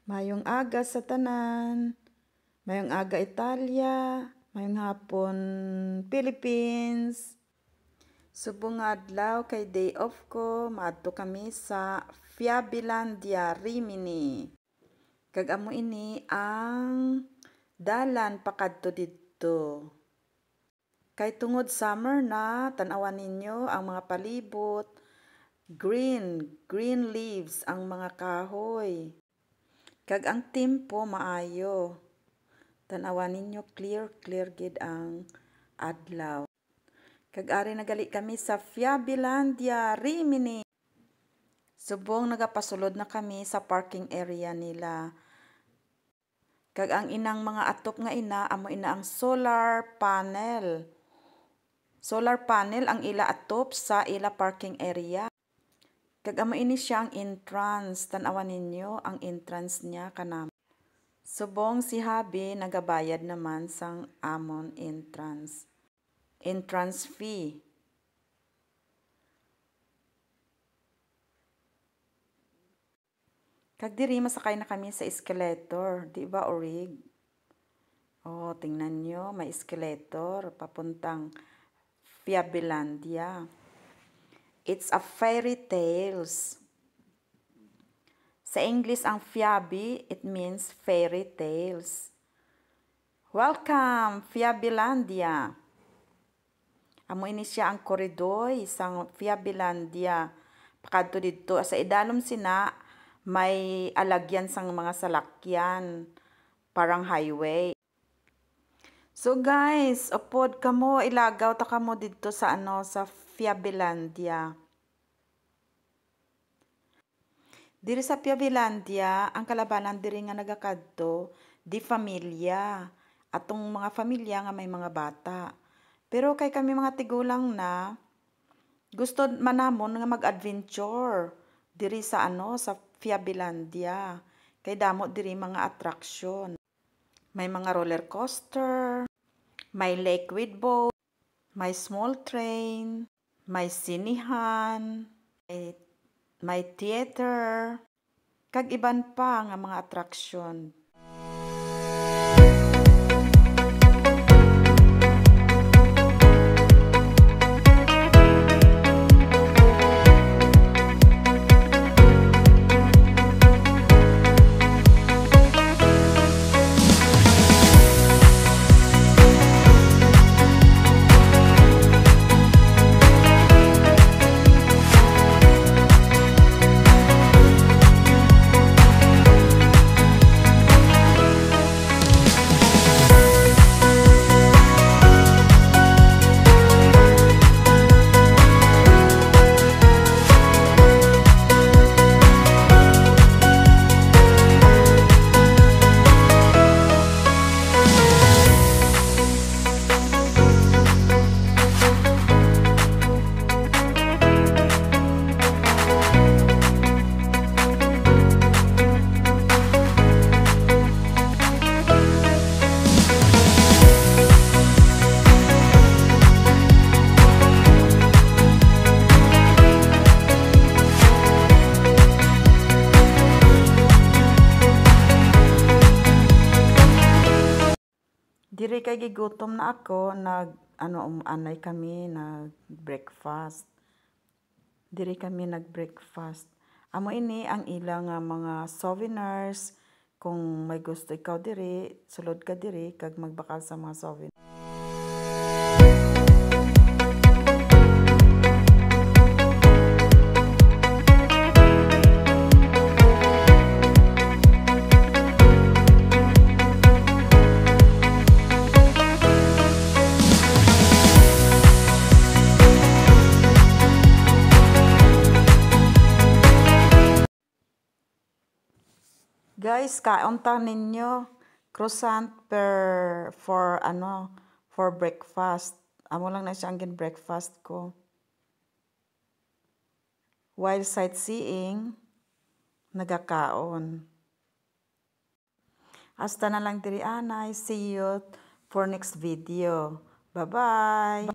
Mayong aga sa tanan, mayong aga Italia, mayong hapon Philippines. Subong nga adlaw kay day off ko, maadto kami sa Fiabilandia, Rimini. Kag amo ini ang dalan pakadto didto. Kay tungod summer na, tan-awan ninyo ang mga palibot, green leaves ang mga kahoy. Kag ang tempo maayo. Tan-awan ninyo clear gid ang adlaw. Kag ari nagali kami sa Fiabilandia, Rimini. Subong nagapasulod na kami sa parking area nila. Kag ang inang mga atop nga ina, amo ina ang solar panel. Solar panel ang ila atop sa ila parking area. Kag amo ini siya ang entrance. Tan-awan ninyo ang entrance niya kanam. Subong si Habi nagabayad naman sang amon entrance. Entrance fee. Kag diri masakay na kami sa escalator, di ba orig? Oh, tingnan nyo, may escalator papuntang Fiabilandia. It's a fairy tales. Sa English ang Fiabi, it means fairy tales. Welcome, Fiabilandia. Amo ini siya ang koridor sang Fiabilandia. Pakadto didto sa idalom sina may alagyan sang mga salakyan, parang highway. So guys, upod kamo ilagaw ta kamo didto sa sa Fiabilandia. Diri sa Fiabilandia, ang kalabanan diri nga nagakadto di familya. Atong mga familya nga may mga bata. Pero kay kami mga tigulang na, gusto manamon nga mag-adventure diri sa sa Fiabilandia. Kay damo diri mga attraction. May mga roller coaster, may lake with boat, may small train, may sinihan, may theater, kag iban pa nga mga attraction. Diri kay gigutom na ako, anay kami nag-breakfast. Diri kami nag-breakfast. Amo ini ang ilang mga souvenirs. Kung may gusto ikaw diri, sulod ka diri kag magbakal sa mga souvenirs. Guys, kaunta ninyo croissant for breakfast. Amo lang na siya ang breakfast ko. While sightseeing, nagakaon. Hasta na lang diri anay. See you for next video. Bye-bye.